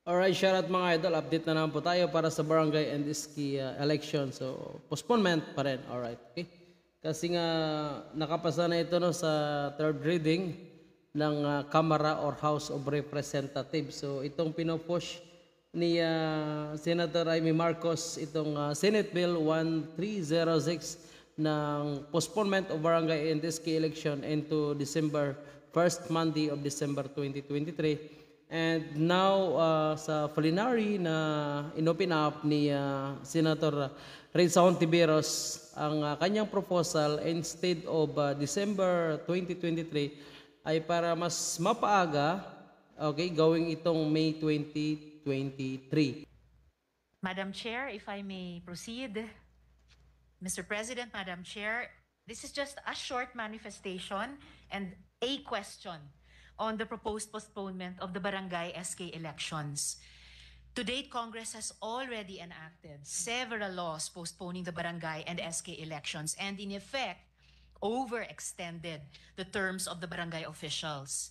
Alright, shoutout mga idol. Update na naman po tayo para sa barangay and iski election. So, postponement pa rin. Alright, okay. Kasi nga, nakapasa na ito no, sa third reading ng Kamara or House of Representatives. So, itong pinopush ni Senator Amy Marcos, itong Senate Bill 1306 ng postponement of barangay and iski election into first Monday of December 2023. And now, sa plenary na inopen up ni Senator Risa Hontiveros ang kanyang proposal instead of December 2023 ay para mas mapaaga, okay, gawing itong May 2023. Madam Chair, if I may proceed. Mr. President, Madam Chair, this is just a short manifestation and a question on the proposed postponement of the Barangay SK elections. To date, Congress has already enacted several laws postponing the Barangay and SK elections and in effect, overextended the terms of the barangay officials.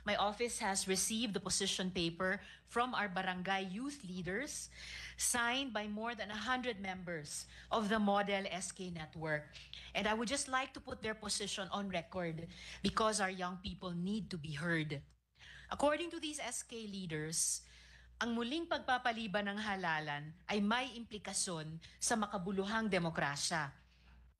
My office has received the position paper from our barangay youth leaders, signed by more than 100 members of the Model SK network. And I would just like to put their position on record because our young people need to be heard. According to these SK leaders, ang muling pagpapaliban ng halalan ay may implikasyon sa makabuluhang demokrasya.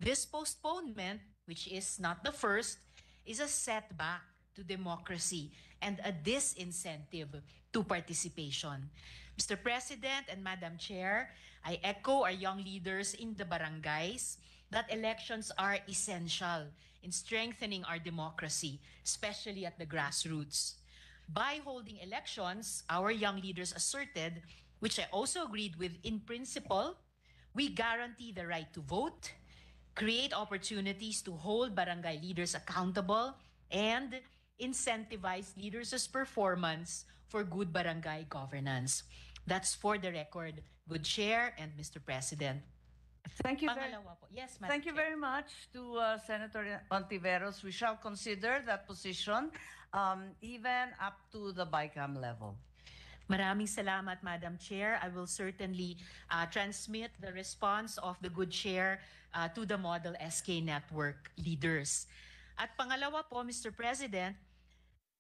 This postponement, which is not the first, is a setback to democracy and a disincentive to participation. Mr. President and Madam Chair, I echo our young leaders in the barangays that elections are essential in strengthening our democracy, especially at the grassroots. By holding elections, our young leaders asserted, which I also agreed with in principle, we guarantee the right to vote, create opportunities to hold barangay leaders accountable, and incentivize leaders' performance for good barangay governance. That's for the record, good Chair and Mr. President. Thank you. Yes, Madam Thank you Chair. very much to Senator Hontiveros. We shall consider that position even up to the BICAM level. Maraming salamat, Madam Chair. I will certainly transmit the response of the good Chair to the Model SK Network leaders. At pangalawa po, Mr. President,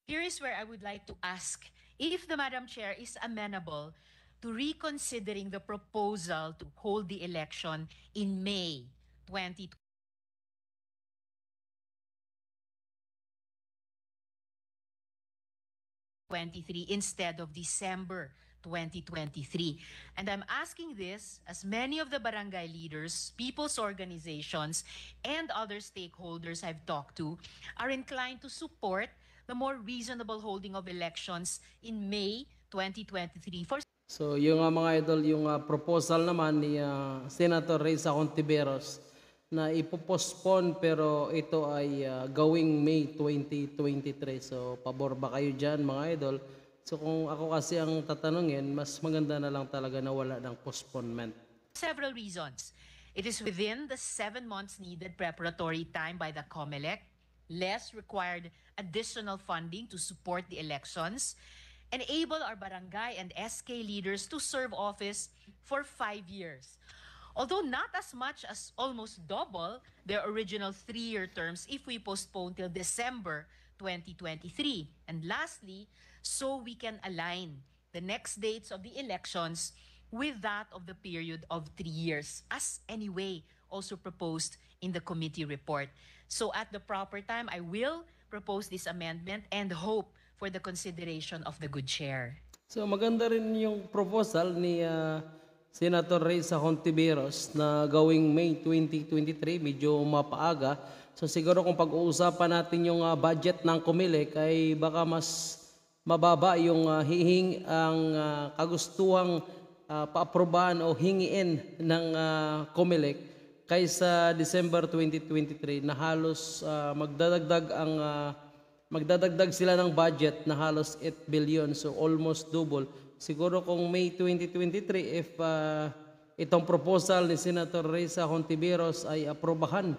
here is where I would like to ask if the Madam Chair is amenable to reconsidering the proposal to hold the election in May 2023 instead of December 2023. And I'm asking this as many of the barangay leaders, people's organizations, and other stakeholders I've talked to are inclined to support the more reasonable holding of elections in May 2023. So yung mga idol, yung proposal naman ni Senator Risa Hontiveros na ipopostpone pero ito ay gawing May 2023. So pabor ba kayo dyan mga idol? So kung ako kasi ang tatanungin, mas maganda na lang talaga na wala ng postponement. Several reasons. It is within the 7 months needed preparatory time by the COMELEC, less required additional funding to support the elections, enable our barangay and SK leaders to serve office for 5 years. Although not as much as almost double their original 3-year terms if we postpone till December 2023. And lastly, so we can align the next dates of the elections with that of the period of 3 years, as anyway also proposed in the committee report. So at the proper time, I will propose this amendment and hope for the consideration of the good Chair. So maganda rin yung proposal ni Senator Risa Hontiveros na gawing May 2023, medyo mapaaga. So siguro kung pag-uusapan natin yung budget ng COMELEC ay baka mas mababa yung ang kagustuhang paaprobahan o hingiin ng COMELEC kaysa December 2023 na halos magdadagdag sila ng budget na halos 8 billion, so almost double. Siguro kung May 2023, if itong proposal ni Senator Risa Hontiveros ay aprobahan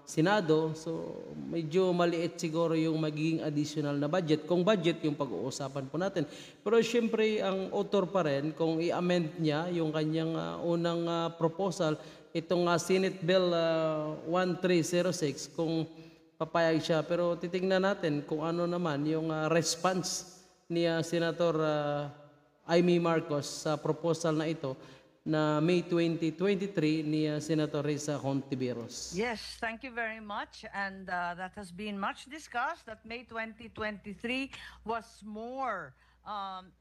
Senado. So medyo maliit siguro yung magiging additional na budget kung budget yung pag-uusapan po natin. Pero siyempre ang author pa rin kung i-amend niya yung kanyang unang proposal, itong Senate Bill 1306, kung papayag siya. Pero titingnan natin kung ano naman yung response ni Senator Amy Marcos sa proposal na ito na May 2023 ni Senator Risa Hontiveros. Yes, thank you very much. And that has been much discussed, that May 2023 was more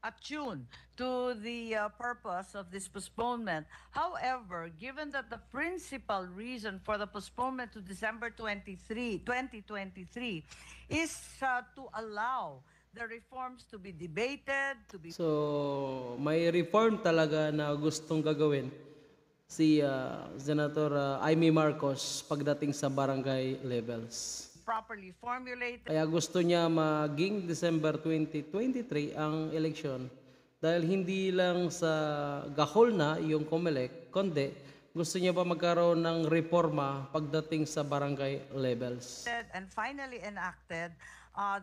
attuned to the purpose of this postponement. However, given that the principal reason for the postponement to December 2023 is to allow the reforms to be debated, to be So, may reform talaga na gustong gagawin si Senator Amy Marcos pagdating sa barangay levels. properly formulated. Kaya gusto niya maging December 2023 ang eleksyon dahil hindi lang sa gahol na yung COMELEC, kundi gusto niya pa magkaroon ng reforma pagdating sa barangay levels. And finally enacted,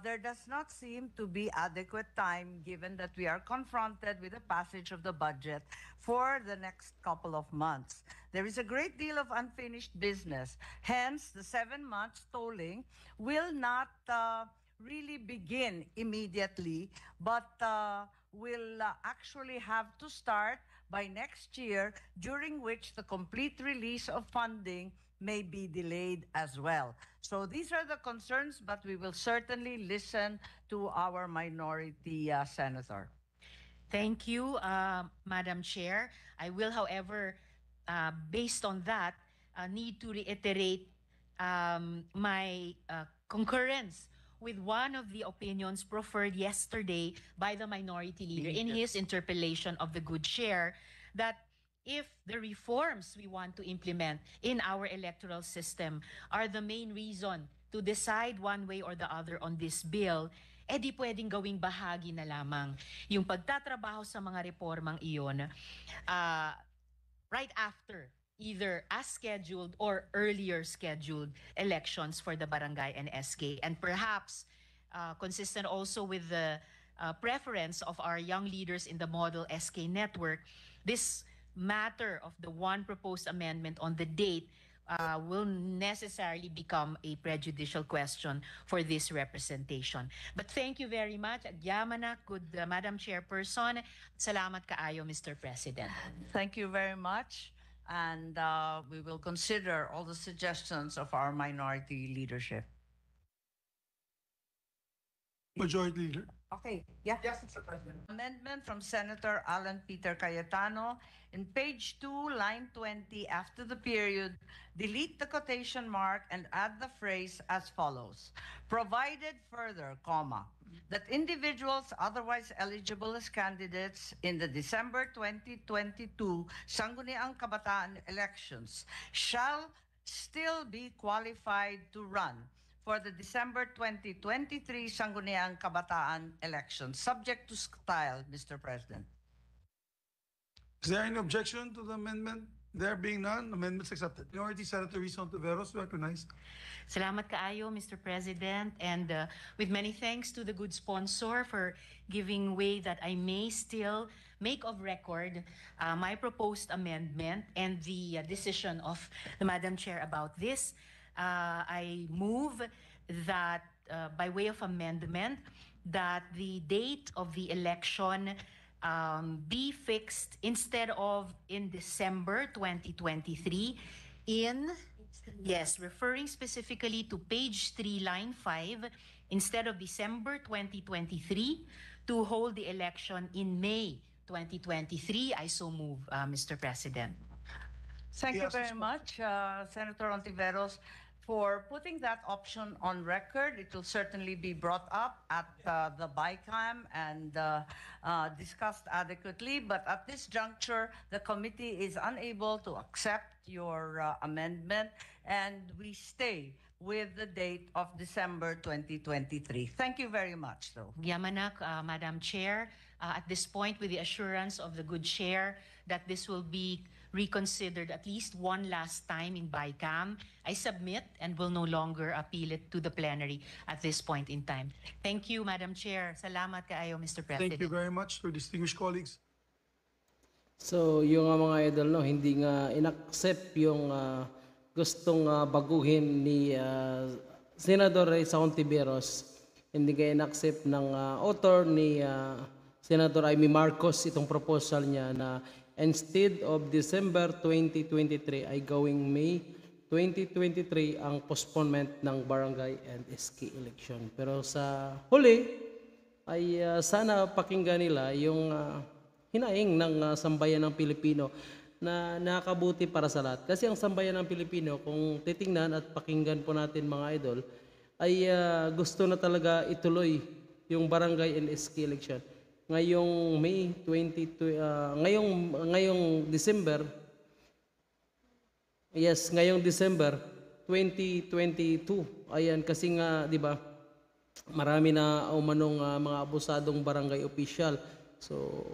there does not seem to be adequate time given that we are confronted with the passage of the budget for the next couple of months. There is a great deal of unfinished business. Hence, the 7 months tolling will not really begin immediately, but will actually have to start by next year, during which the complete release of funding may be delayed as well. So these are the concerns, but we will certainly listen to our minority senator. Thank you, Madam Chair. I will, however, based on that, need to reiterate my concurrence with one of the opinions proffered yesterday by the minority leader in his interpellation of the good chair, that if the reforms we want to implement in our electoral system are the main reason to decide one way or the other on this bill, di pwedeng gawing bahagi na lamang yung pagtatrabaho sa mga reformang iyon right after either as scheduled or earlier scheduled elections for the barangay and SK. And perhaps consistent also with the preference of our young leaders in the model SK network, this matter of the one proposed amendment on the date will necessarily become a prejudicial question for this representation. But thank you very much. Agyamanak, good Madam Chairperson. Salamat kaayo, Mr. President. Thank you very much. And we will consider all the suggestions of our minority leadership. Majority Leader. Okay, yeah. Yes, Mr. President. Amendment from Senator Alan Peter Cayetano. In page 2, line 20, after the period, delete the quotation mark and add the phrase as follows. Provided further, comma, that individuals otherwise eligible as candidates in the December 2022 Sangguniang Kabataan elections shall still be qualified to run for the December 2023 Sangguniang Kabataan elections, subject to style, Mr. President. Is there any objection to the amendment? There being none, amendments accepted. Minority Senator Risa Hontiveros, recognized. Salamat kaayo, Mr. President, and with many thanks to the good sponsor for giving way that I may still make of record my proposed amendment and the decision of the Madam Chair about this. I move that by way of amendment that the date of the election be fixed instead of in December 2023 referring specifically to page 3, line 5, instead of December 2023 to hold the election in May 2023. I so move, Mr. President. Thank you Yes, very Ms. much, Senator Hontiveros, for putting that option on record. It will certainly be brought up at the BICAM and discussed adequately. But at this juncture, the committee is unable to accept your amendment, and we stay with the date of December 2023. Thank you very much, though. Yamanak, Madam Chair, at this point, with the assurance of the good chair that this will be reconsidered at least one last time in BICAM, I submit and will no longer appeal it to the plenary at this point in time. Thank you, Madam Chair. Salamat kaayo, Mr. President. Thank you very much to distinguished colleagues. So, yung mga idol, no, hindi nga inaccept yung gustong baguhin ni Senador Risa Hontiveros. Hindi nga inaccept ng author ni Senator Amy Marcos itong proposal niya na instead of December 2023 ay gawing May 2023 ang postponement ng barangay and SK election. Pero sa huli ay sana pakinggan nila yung hinaing ng sambayan ng Pilipino na nakakabuti para sa lahat. Kasi ang sambayan ng Pilipino, kung titingnan at pakinggan po natin mga idol, ay gusto na talaga ituloy yung barangay and SK election. Ngayong May 22, ngayong December, ngayong December 2022. Ayan, kasi nga, di ba, marami na umanong mga abusadong barangay official. So,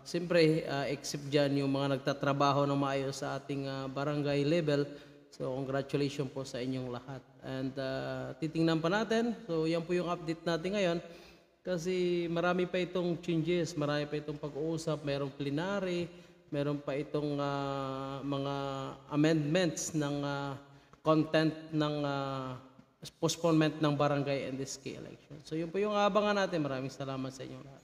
siyempre, except dyan yung mga nagtatrabaho ng maayos sa ating barangay level. So, congratulations po sa inyong lahat. And titingnan pa natin. So, yan po yung update natin ngayon. Kasi marami pa itong changes, marami pa itong pag-uusap, mayroong plenary, meron pa itong mga amendments ng content ng postponement ng barangay and SK election. So, yun po yung abangan natin. Maraming salamat sa inyong lahat.